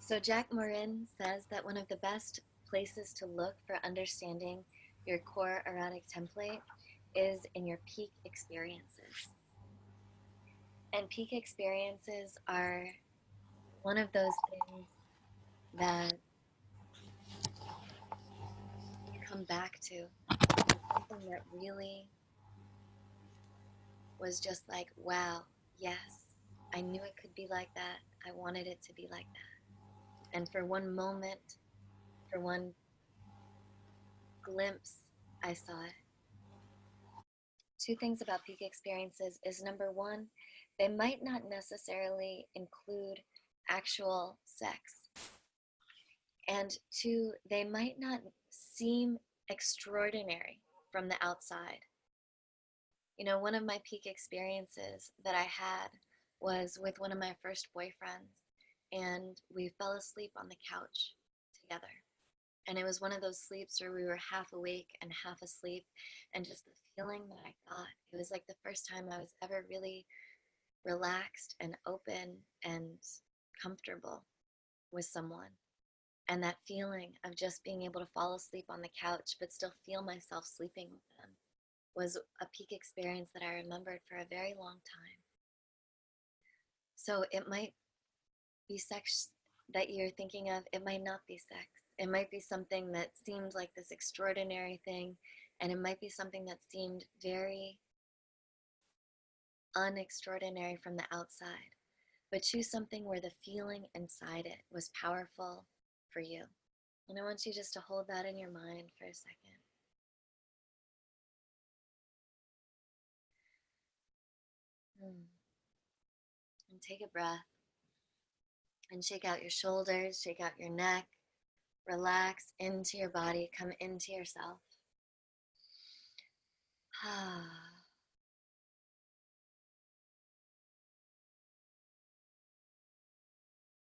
So Jack Morin says that one of the best places to look for understanding your core erotic template is in your peak experiences. And peak experiences are one of those things that you come back to. Something that really was just like, wow, yes, I knew it could be like that. I wanted it to be like that. And for one moment, for one glimpse, I saw it. Two things about peak experiences is number one, they might not necessarily include actual sex. And two, they might not seem extraordinary from the outside. You know, one of my peak experiences that I had was with one of my first boyfriends, and we fell asleep on the couch together. And it was one of those sleeps where we were half awake and half asleep, and just the feeling that I got, it was like the first time I was ever really relaxed and open and comfortable with someone. And that feeling of just being able to fall asleep on the couch but still feel myself sleeping with them was a peak experience that I remembered for a very long time. So it might be sex that you're thinking of, it might not be sex. It might be something that seemed like this extraordinary thing, and it might be something that seemed very unextraordinary from the outside. But choose something where the feeling inside it was powerful for you. And I want you just to hold that in your mind for a second. And take a breath and shake out your shoulders, shake out your neck, relax into your body, come into yourself.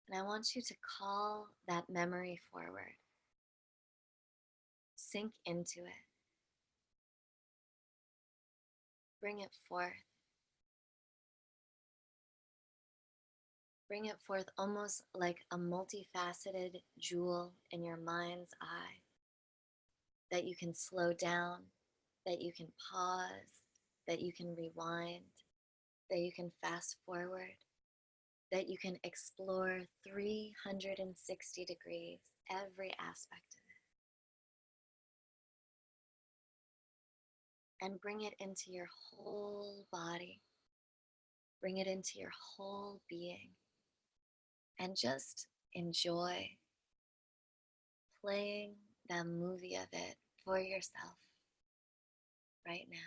And I want you to call that memory forward. Sink into it. Bring it forth. Bring it forth almost like a multifaceted jewel in your mind's eye that you can slow down, that you can pause, that you can rewind, that you can fast forward, that you can explore 360 degrees, every aspect of it, and bring it into your whole body, bring it into your whole being, and just enjoy playing that movie of it for yourself right now.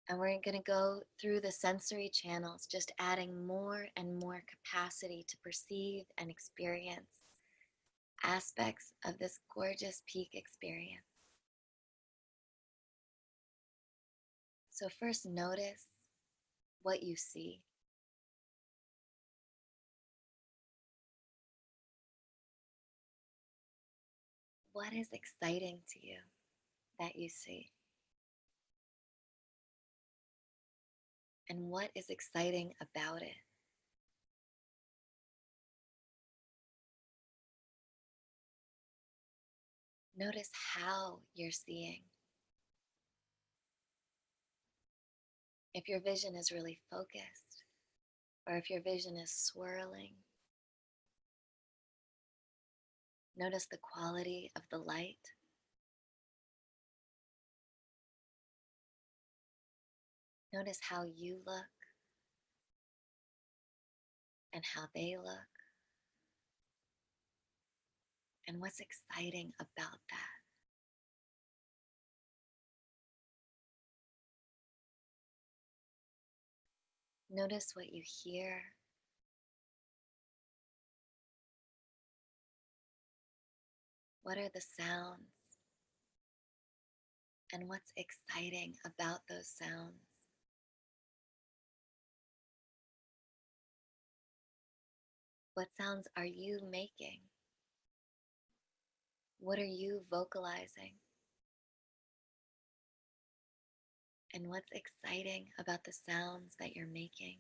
And we're going to go through the sensory channels, just adding more and more capacity to perceive and experience aspects of this gorgeous peak experience. So, first, notice what you see. What is exciting to you that you see? And what is exciting about it? Notice how you're seeing. If your vision is really focused, or if your vision is swirling, notice the quality of the light. Notice how you look and how they look, and what's exciting about that. Notice what you hear. What are the sounds? And what's exciting about those sounds? What sounds are you making? What are you vocalizing? And what's exciting about the sounds that you're making?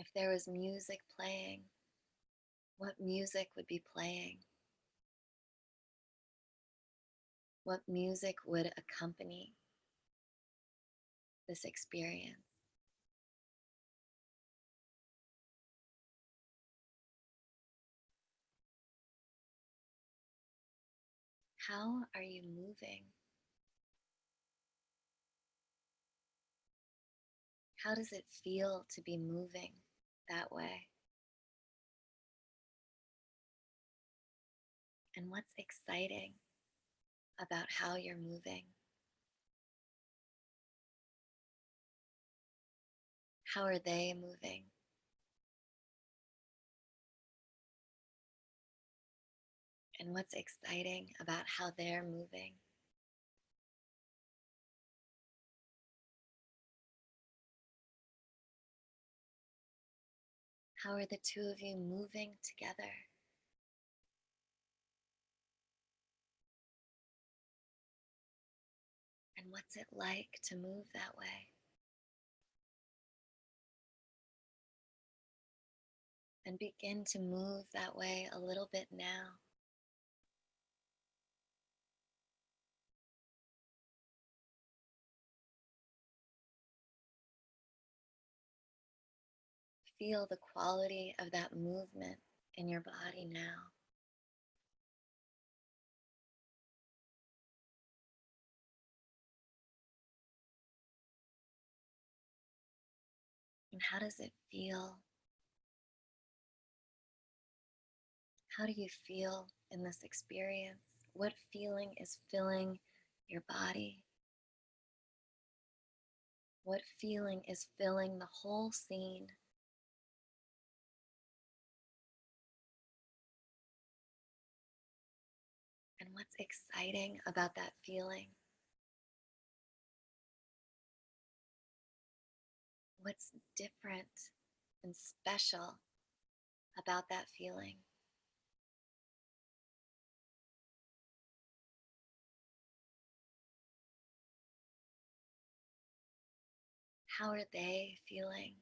If there was music playing, what music would be playing? What music would accompany this experience? How are you moving? How does it feel to be moving that way? And what's exciting about how you're moving? How are they moving? And what's exciting about how they're moving? How are the two of you moving together? And what's it like to move that way? And begin to move that way a little bit now. Feel the quality of that movement in your body now. And how does it feel? How do you feel in this experience? What feeling is filling your body? What feeling is filling the whole scene? And what's exciting about that feeling? What's different and special about that feeling? How are they feeling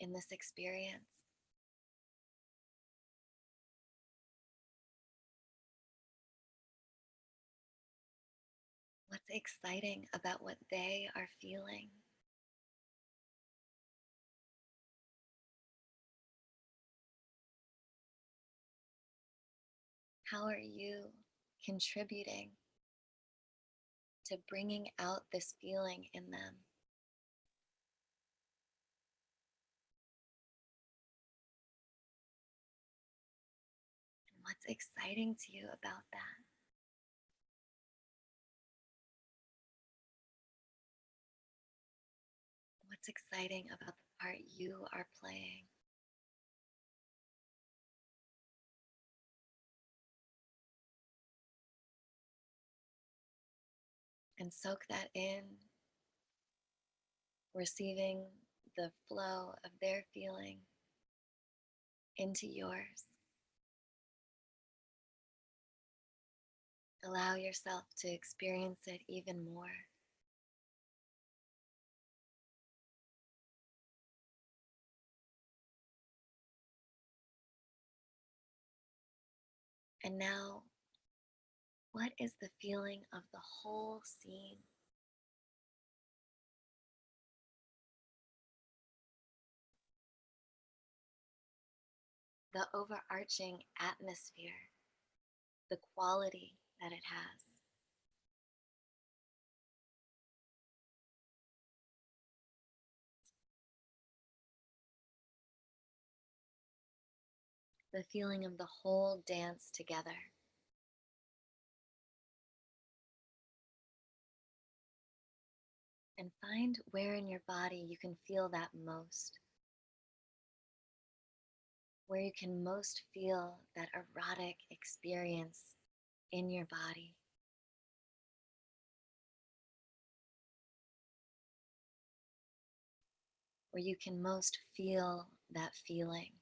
in this experience? What's exciting about what they are feeling? How are you contributing to bringing out this feeling in them? And what's exciting to you about that? What's exciting about the part you are playing? And soak that in, receiving the flow of their feeling into yours. Allow yourself to experience it even more. And now, what is the feeling of the whole scene? The overarching atmosphere, the quality that it has. The feeling of the whole dance together. And find where in your body you can feel that most, where you can most feel that erotic experience in your body. Where you can most feel that feeling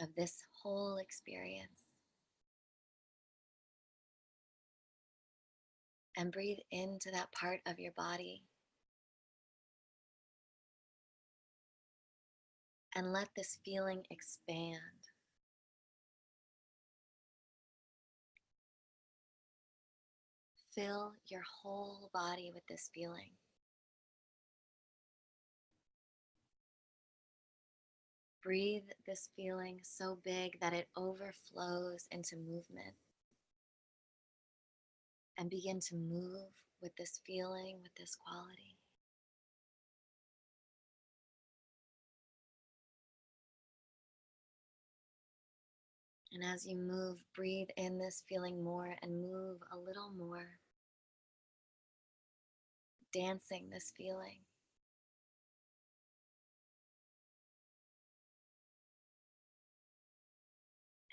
of this whole experience. And breathe into that part of your body and let this feeling expand. Fill your whole body with this feeling. Breathe this feeling so big that it overflows into movement. And begin to move with this feeling, with this quality. And as you move, breathe in this feeling more and move a little more, dancing this feeling.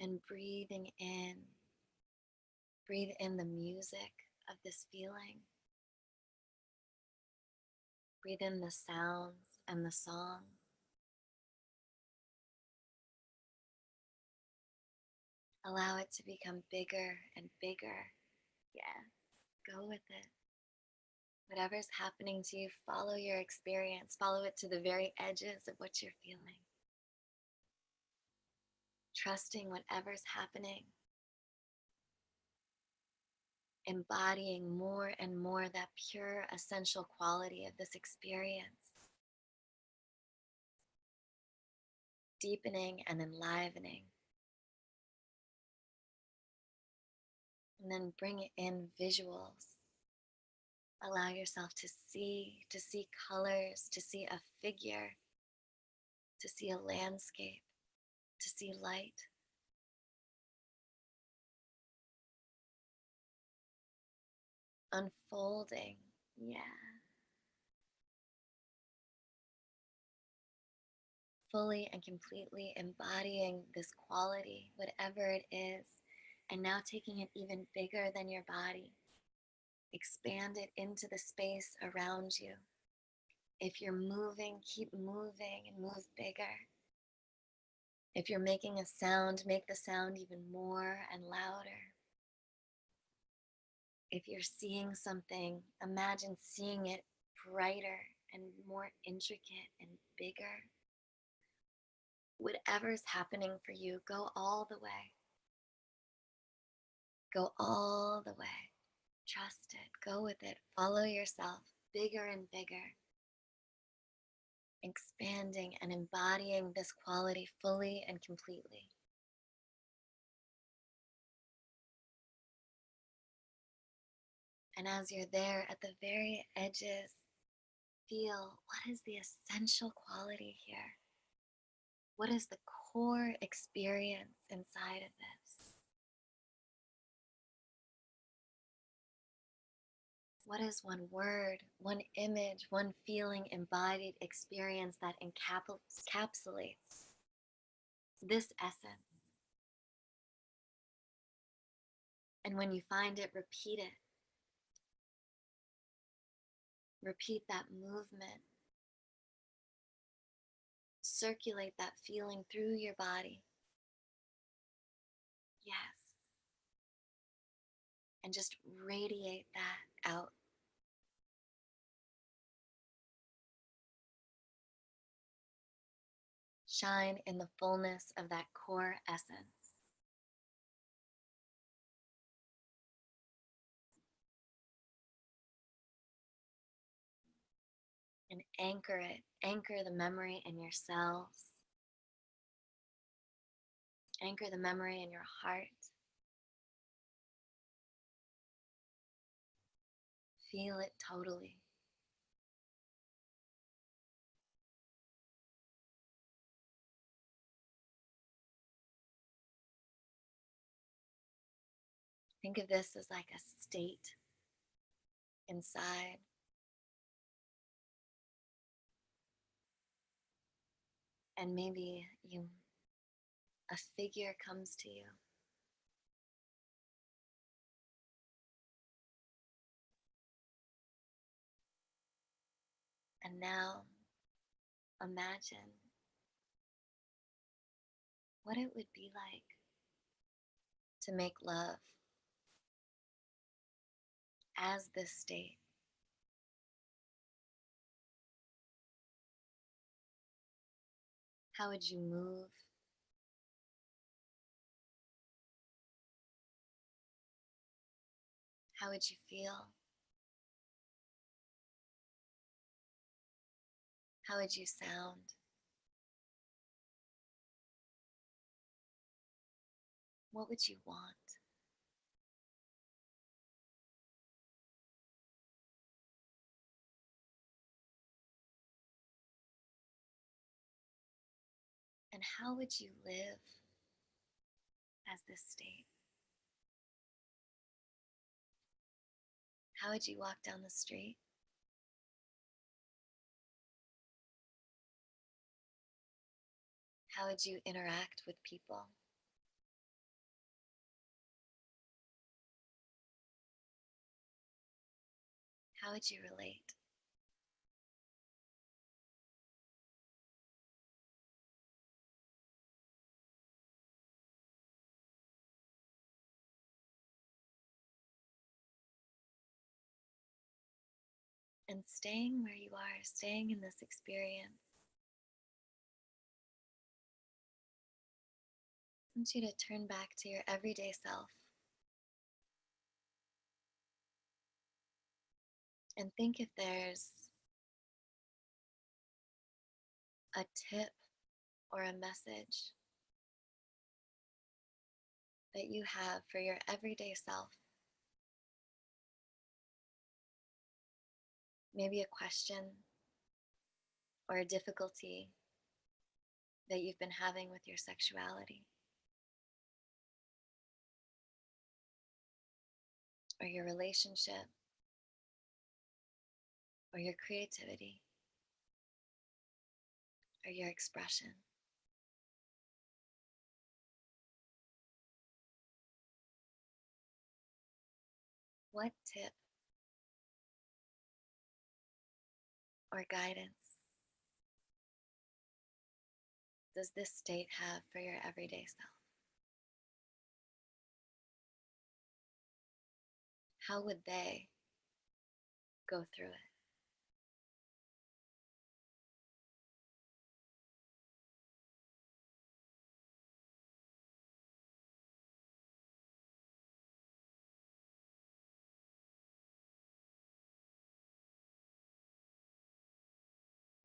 And breathe in the music of this feeling. Breathe in the sounds and the song. Allow it to become bigger and bigger. Yes, go with it. Whatever's happening to you, follow your experience. Follow it to the very edges of what you're feeling. Trusting whatever's happening. Embodying more and more that pure essential quality of this experience. Deepening and enlivening. And then bring in visuals. Allow yourself to see colors, to see a figure, to see a landscape, to see light. Unfolding, yeah. Fully and completely embodying this quality, whatever it is, and now taking it even bigger than your body. Expand it into the space around you. If you're moving, keep moving and move bigger. If you're making a sound, make the sound even more and louder. If you're seeing something, imagine seeing it brighter and more intricate and bigger. Whatever's happening for you, go all the way. Go all the way. Trust it. Go with it. Follow yourself bigger and bigger. Expanding and embodying this quality fully and completely. And as you're there at the very edges, feel what is the essential quality here? What is the core experience inside of this? What is one word, one image, one feeling, embodied experience that encapsulates this essence? And when you find it, repeat it. Repeat that movement. Circulate that feeling through your body. Yes. And just radiate that out. Shine in the fullness of that core essence. And anchor it. Anchor the memory in your cells. Anchor the memory in your heart. Feel it totally. Think of this as like a state inside. And maybe a figure comes to you. And now imagine what it would be like to make love as this state. How would you move? How would you feel? How would you sound? What would you want? And how would you live as this state? How would you walk down the street? How would you interact with people? How would you relate? And staying where you are, staying in this experience, I want you to turn back to your everyday self and think if there's a tip or a message that you have for your everyday self. Maybe a question or a difficulty that you've been having with your sexuality or your relationship or your creativity or your expression. What tip or guidance does this state have for your everyday self? How would they go through it?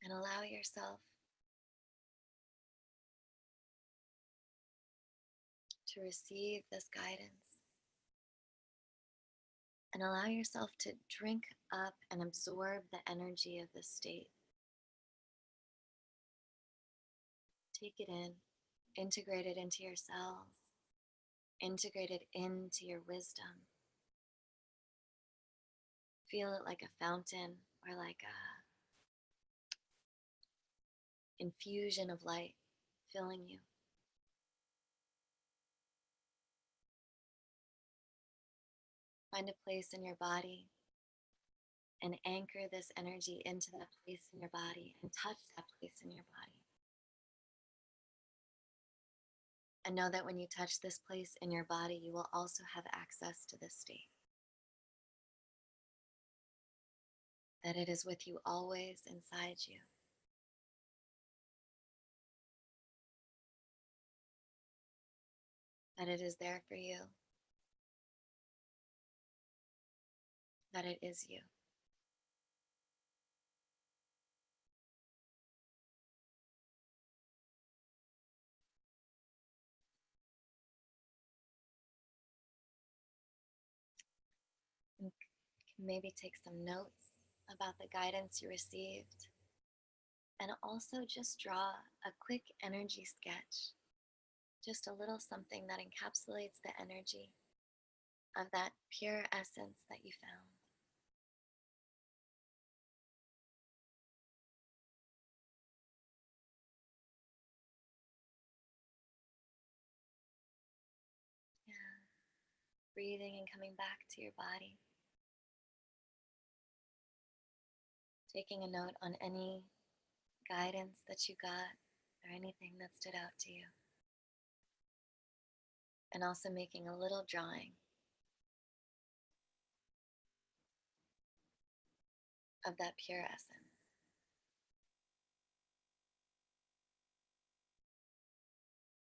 And allow yourself to receive this guidance and allow yourself to drink up and absorb the energy of this state. Take it in, integrate it into your cells, integrate it into your wisdom. Feel it like a fountain or like a infusion of light filling you. Find a place in your body and anchor this energy into that place in your body and touch that place in your body. And know that when you touch this place in your body, you will also have access to this state. That it is with you always inside you. That it is there for you. That it is you. And can maybe take some notes about the guidance you received. And also just draw a quick energy sketch. Just a little something that encapsulates the energy of that pure essence that you found. Yeah. Breathing and coming back to your body. Taking a note on any guidance that you got or anything that stood out to you. And also making a little drawing of that pure essence.